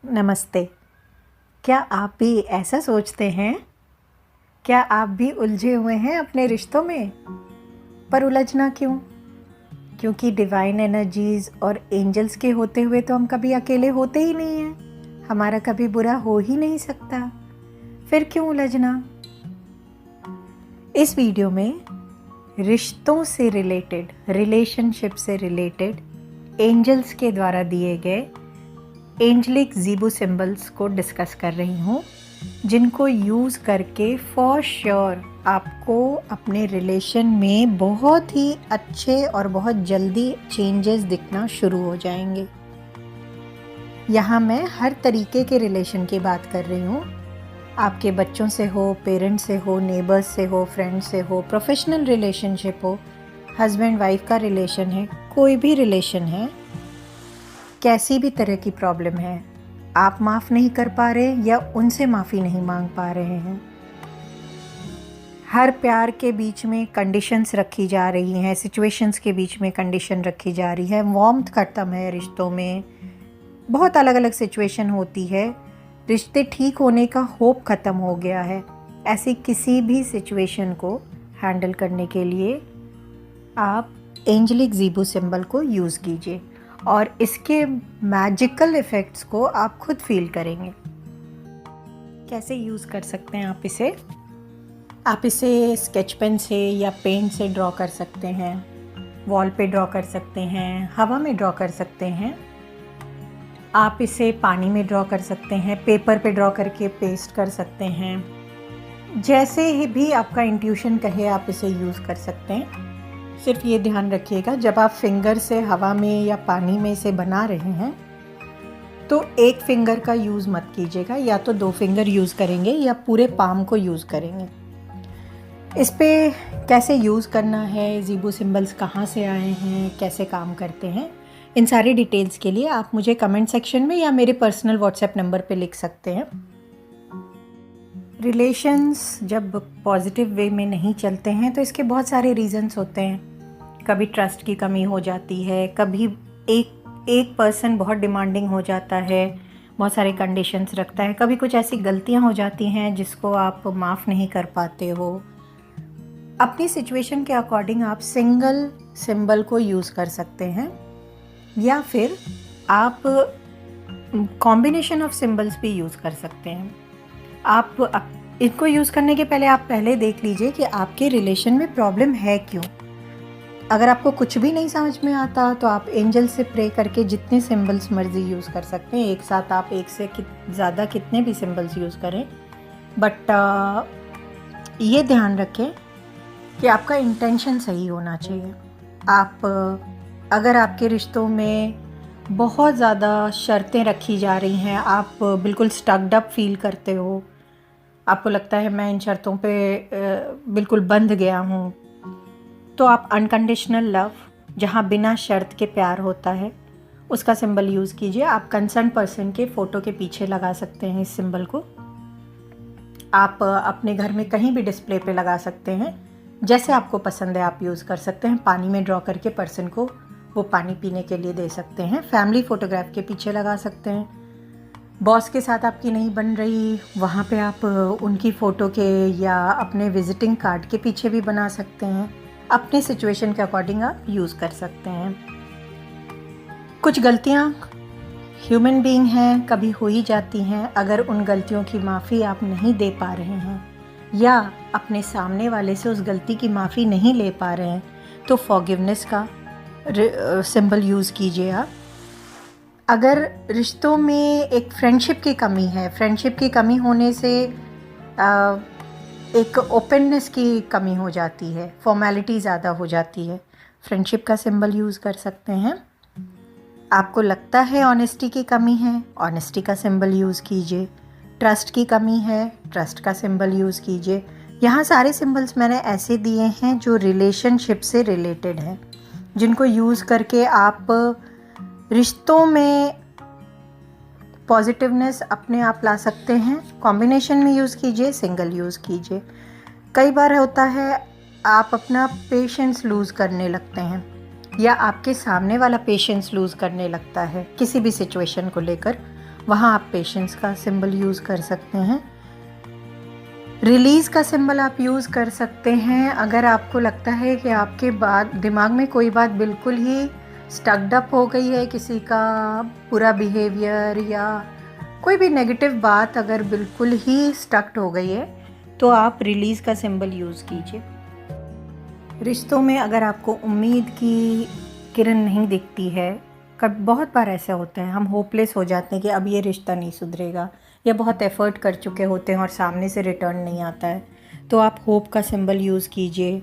नमस्ते। क्या आप भी ऐसा सोचते हैं? क्या आप भी उलझे हुए हैं अपने रिश्तों में? पर उलझना क्यों? क्योंकि डिवाइन एनर्जीज़ और एंजल्स के होते हुए तो हम कभी अकेले होते ही नहीं हैं। हमारा कभी बुरा हो ही नहीं सकता। फिर क्यों उलझना? इस वीडियो में रिश्तों से रिलेटेड, रिलेशनशिप से रिलेटेड एंजल्स के द्वारा दिए गए एंजलिक ज़ीबू सिंबल्स को डिस्कस कर रही हूँ, जिनको यूज़ करके फॉर श्योर आपको अपने रिलेशन में बहुत ही अच्छे और बहुत जल्दी चेंजेस दिखना शुरू हो जाएंगे। यहाँ मैं हर तरीके के रिलेशन की बात कर रही हूँ। आपके बच्चों से हो, पेरेंट्स से हो, नेबर्स से हो, फ्रेंड्स से हो, प्रोफेशनल रिलेशनशिप हो, हस्बैंड वाइफ का रिलेशन है, कोई भी रिलेशन है, कैसी भी तरह की प्रॉब्लम है, आप माफ़ नहीं कर पा रहे या उनसे माफ़ी नहीं मांग पा रहे हैं, हर प्यार के बीच में कंडीशंस रखी जा रही हैं, सिचुएशंस के बीच में कंडीशन रखी जा रही है, वार्मथ खत्म है रिश्तों में, बहुत अलग अलग सिचुएशन होती है, रिश्ते ठीक होने का होप ख़त्म हो गया है। ऐसी किसी भी सिचुएशन को हैंडल करने के लिए आप एंजलिक ज़ीबू सिंबल को यूज़ कीजिए और इसके मैजिकल इफ़ेक्ट्स को आप खुद फील करेंगे। कैसे यूज़ कर सकते हैं आप इसे? आप इसे स्केच पेन से या पेंट से ड्रॉ कर सकते हैं, वॉल पे ड्रॉ कर सकते हैं, हवा में ड्रॉ कर सकते हैं, आप इसे पानी में ड्रॉ कर सकते हैं, पेपर पे ड्रॉ करके पेस्ट कर सकते हैं। जैसे ही भी आपका इंट्यूशन कहे आप इसे यूज़ कर सकते हैं। सिर्फ ये ध्यान रखिएगा, जब आप फिंगर से हवा में या पानी में इसे बना रहे हैं तो एक फिंगर का यूज़ मत कीजिएगा, या तो 2 फिंगर यूज़ करेंगे या पूरे पाम को यूज़ करेंगे। इस पे कैसे यूज़ करना है, ज़ीबू सिंबल्स कहाँ से आए हैं, कैसे काम करते हैं, इन सारी डिटेल्स के लिए आप मुझे कमेंट सेक्शन में या मेरे पर्सनल व्हाट्सएप नंबर पे लिख सकते हैं। रिलेशंस जब पॉजिटिव वे में नहीं चलते हैं तो इसके बहुत सारे रीज़न्स होते हैं। कभी ट्रस्ट की कमी हो जाती है, कभी एक पर्सन बहुत डिमांडिंग हो जाता है, बहुत सारे कंडीशंस रखता है, कभी कुछ ऐसी गलतियां हो जाती हैं जिसको आप माफ़ नहीं कर पाते हो। अपनी सिचुएशन के अकॉर्डिंग आप सिंगल सिंबल को यूज़ कर सकते हैं या फिर आप कॉम्बिनेशन ऑफ सिंबल्स भी यूज़ कर सकते हैं। आप इनको यूज़ करने के पहले आप पहले देख लीजिए कि आपके रिलेशन में प्रॉब्लम है क्यों। अगर आपको कुछ भी नहीं समझ में आता तो आप एंजल से प्रे करके जितने सिंबल्स मर्जी यूज़ कर सकते हैं। एक साथ आप एक से ज़्यादा कितने भी सिंबल्स यूज़ करें, बट ये ध्यान रखें कि आपका इंटेंशन सही होना चाहिए। अगर आपके रिश्तों में बहुत ज़्यादा शर्तें रखी जा रही हैं, आप बिल्कुल स्टक्ड अप फील करते हो, आपको लगता है मैं इन शर्तों पे बिल्कुल बंध गया हूँ, तो आप अनकंडीशनल लव, जहाँ बिना शर्त के प्यार होता है, उसका सिंबल यूज़ कीजिए। आप कंसर्न पर्सन के फ़ोटो के पीछे लगा सकते हैं इस सिंबल को। आप अपने घर में कहीं भी डिस्प्ले पे लगा सकते हैं, जैसे आपको पसंद है आप यूज़ कर सकते हैं। पानी में ड्रॉ करके पर्सन को वो पानी पीने के लिए दे सकते हैं। फैमिली फ़ोटोग्राफ के पीछे लगा सकते हैं। बॉस के साथ आपकी नहीं बन रही, वहाँ पे आप उनकी फ़ोटो के या अपने विजिटिंग कार्ड के पीछे भी बना सकते हैं। अपने सिचुएशन के अकॉर्डिंग आप यूज़ कर सकते हैं। कुछ गलतियाँ ह्यूमन बीइंग हैं, कभी हो ही जाती हैं। अगर उन गलतियों की माफ़ी आप नहीं दे पा रहे हैं या अपने सामने वाले से उस गलती की माफ़ी नहीं ले पा रहे हैं तो फॉरगिवनेस का सिंबल यूज़ कीजिए आप। अगर रिश्तों में एक फ्रेंडशिप की कमी है, फ्रेंडशिप की कमी होने से एक ओपननेस की कमी हो जाती है, फॉर्मेलिटी ज़्यादा हो जाती है, फ्रेंडशिप का सिंबल यूज़ कर सकते हैं। आपको लगता है ऑनेस्टी की कमी है, ऑनेस्टी का सिंबल यूज़ कीजिए। ट्रस्ट की कमी है, ट्रस्ट का सिंबल यूज़ कीजिए। यहाँ सारे सिंबल्स मैंने ऐसे दिए हैं जो रिलेशनशिप से रिलेटेड हैं, जिनको यूज़ करके आप रिश्तों में पॉजिटिवनेस अपने आप ला सकते हैं। कॉम्बिनेशन में यूज़ कीजिए, सिंगल यूज़ कीजिए। कई बार होता है आप अपना पेशेंस लूज़ करने लगते हैं या आपके सामने वाला पेशेंस लूज़ करने लगता है किसी भी सिचुएशन को लेकर। वहाँ आप पेशेंस का सिंबल यूज़ कर सकते हैं। रिलीज़ का सिंबल आप यूज़ कर सकते हैं अगर आपको लगता है कि आपके दिमाग में कोई बात बिल्कुल ही स्टक्ड अप हो गई है, किसी का बुरा बिहेवियर या कोई भी नेगेटिव बात अगर बिल्कुल ही स्टक्ड हो गई है तो आप रिलीज़ का सिंबल यूज़ कीजिए। रिश्तों में अगर आपको उम्मीद की किरण नहीं दिखती है, बहुत बार ऐसा होता है, हम होपलेस हो जाते हैं कि अब ये रिश्ता नहीं सुधरेगा, या बहुत एफ़र्ट कर चुके होते हैं और सामने से रिटर्न नहीं आता है, तो आप होप का सिंबल यूज़ कीजिए।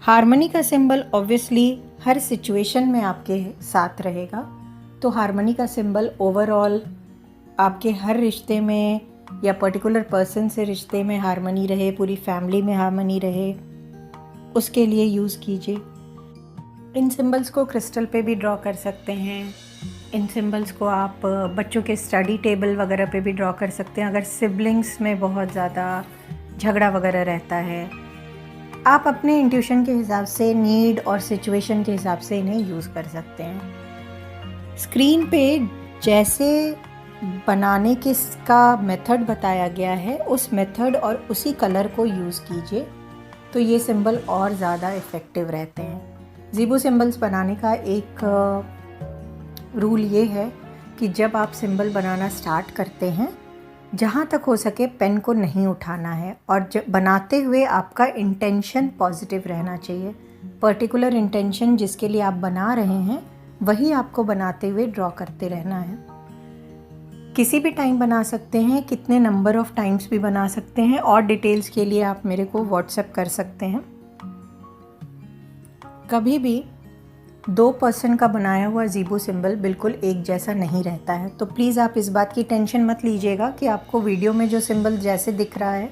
हार्मनी का सिंबल ऑब्वियसली हर सिचुएशन में आपके साथ रहेगा, तो हार्मनी का सिंबल ओवरऑल आपके हर रिश्ते में या पर्टिकुलर पर्सन से रिश्ते में हार्मनी रहे, पूरी फैमिली में हार्मनी रहे, उसके लिए यूज़ कीजिए। इन सिंबल्स को क्रिस्टल पे भी ड्रॉ कर सकते हैं। इन सिंबल्स को आप बच्चों के स्टडी टेबल वगैरह पे भी ड्रॉ कर सकते हैं अगर सिबलिंग्स में बहुत ज़्यादा झगड़ा वगैरह रहता है। आप अपने इंट्यूशन के हिसाब से, नीड और सिचुएशन के हिसाब से इन्हें यूज़ कर सकते हैं। स्क्रीन पे जैसे बनाने के का मेथड बताया गया है, उस मेथड और उसी कलर को यूज़ कीजिए, तो ये सिंबल और ज़्यादा इफ़ेक्टिव रहते हैं। ज़ीबो सिंबल्स बनाने का एक रूल ये है कि जब आप सिंबल बनाना स्टार्ट करते हैं, जहाँ तक हो सके पेन को नहीं उठाना है, और जब बनाते हुए आपका इंटेंशन पॉजिटिव रहना चाहिए। पर्टिकुलर इंटेंशन जिसके लिए आप बना रहे हैं वही आपको बनाते हुए ड्रॉ करते रहना है। किसी भी टाइम बना सकते हैं, कितने नंबर ऑफ़ टाइम्स भी बना सकते हैं, और डिटेल्स के लिए आप मेरे को व्हाट्सएप कर सकते हैं। कभी भी 2 पर्सन का बनाया हुआ ज़ीबो सिंबल बिल्कुल एक जैसा नहीं रहता है, तो प्लीज़ आप इस बात की टेंशन मत लीजिएगा कि आपको वीडियो में जो सिंबल जैसे दिख रहा है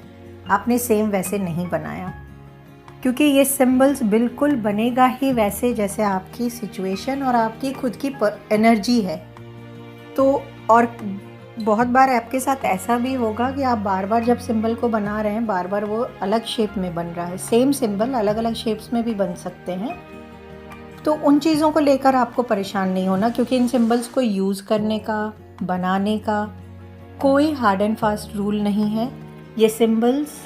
आपने सेम वैसे नहीं बनाया, क्योंकि ये सिंबल्स बिल्कुल बनेगा ही वैसे जैसे आपकी सिचुएशन और आपकी खुद की एनर्जी है। तो और बहुत बार आपके साथ ऐसा भी होगा कि आप बार बार जब सिंबल को बना रहे हैं, बार बार वो अलग शेप में बन रहा है। सेम सिंबल अलग अलग शेप्स में भी बन सकते हैं, तो उन चीज़ों को लेकर आपको परेशान नहीं होना, क्योंकि इन सिंबल्स को यूज़ करने का, बनाने का कोई हार्ड एंड फास्ट रूल नहीं है। ये सिंबल्स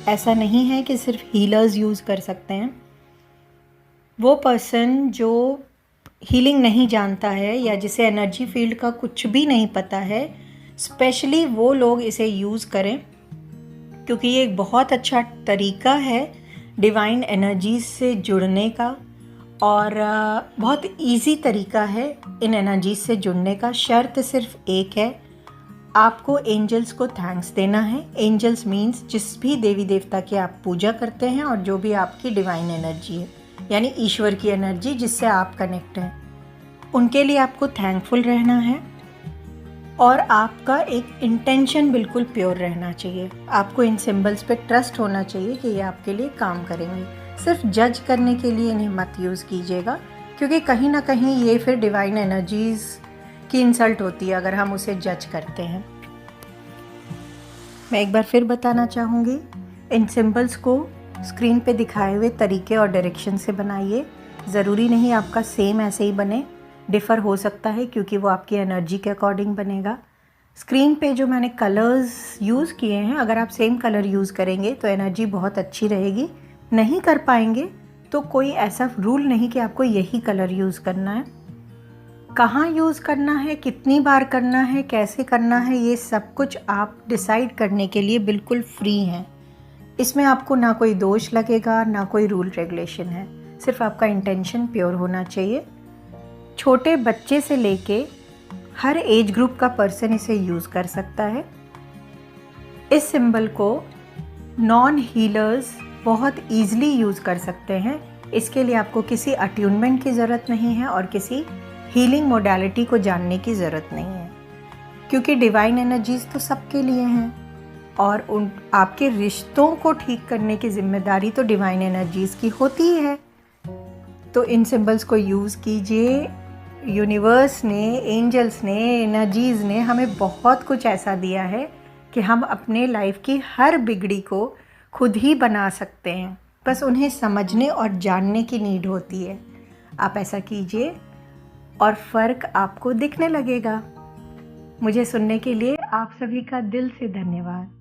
ऐसा नहीं है कि सिर्फ हीलर्स यूज़ कर सकते हैं। वो पर्सन जो हीलिंग नहीं जानता है या जिसे एनर्जी फील्ड का कुछ भी नहीं पता है, स्पेशली वो लोग इसे यूज़ करें, क्योंकि ये एक बहुत अच्छा तरीका है डिवाइन एनर्जीज से जुड़ने का, और बहुत इजी तरीका है इन एनर्जीज से जुड़ने का। शर्त सिर्फ एक है, आपको एंजल्स को थैंक्स देना है। एंजल्स मीन्स जिस भी देवी देवता की आप पूजा करते हैं और जो भी आपकी डिवाइन एनर्जी है, यानी ईश्वर की एनर्जी जिससे आप कनेक्ट हैं, उनके लिए आपको थैंकफुल रहना है, और आपका एक इंटेंशन बिल्कुल प्योर रहना चाहिए। आपको इन सिंबल्स पे ट्रस्ट होना चाहिए कि ये आपके लिए काम करेंगे। सिर्फ जज करने के लिए इन्हें मत यूज़ कीजिएगा, क्योंकि कहीं ना कहीं ये फिर डिवाइन एनर्जीज़ की इंसल्ट होती है अगर हम उसे जज करते हैं। मैं एक बार फिर बताना चाहूँगी, इन सिंबल्स को स्क्रीन पे दिखाए हुए तरीके और डायरेक्शन से बनाइए। ज़रूरी नहीं आपका सेम ऐसे ही बने, डिफ़र हो सकता है, क्योंकि वो आपकी एनर्जी के अकॉर्डिंग बनेगा। स्क्रीन पे जो मैंने कलर्स यूज़ किए हैं, अगर आप सेम कलर यूज़ करेंगे तो एनर्जी बहुत अच्छी रहेगी। नहीं कर पाएंगे तो कोई ऐसा रूल नहीं कि आपको यही कलर यूज़ करना है। कहाँ यूज़ करना है, कितनी बार करना है, कैसे करना है, ये सब कुछ आप डिसाइड करने के लिए बिल्कुल फ्री हैं। इसमें आपको ना कोई दोष लगेगा, ना कोई रूल रेगुलेशन है, सिर्फ आपका इंटेंशन प्योर होना चाहिए। छोटे बच्चे से लेके हर एज ग्रुप का पर्सन इसे यूज़ कर सकता है। इस सिंबल को नॉन हीलर्स बहुत ईजिली यूज़ कर सकते हैं। इसके लिए आपको किसी अट्यूनमेंट की ज़रूरत नहीं है और किसी हीलिंग मोडालिटी को जानने की ज़रूरत नहीं है, क्योंकि डिवाइन एनर्जीज़ तो सबके लिए हैं, और उन आपके रिश्तों को ठीक करने की जिम्मेदारी तो डिवाइन एनर्जीज़ की होती है। तो इन सिंबल्स को यूज़ कीजिए। यूनिवर्स ने, एंजल्स ने, एनर्जीज़ ने हमें बहुत कुछ ऐसा दिया है कि हम अपने लाइफ की हर बिगड़ी को खुद ही बना सकते हैं, बस उन्हें समझने और जानने की नीड होती है। आप ऐसा कीजिए और फ़र्क आपको दिखने लगेगा। मुझे सुनने के लिए आप सभी का दिल से धन्यवाद।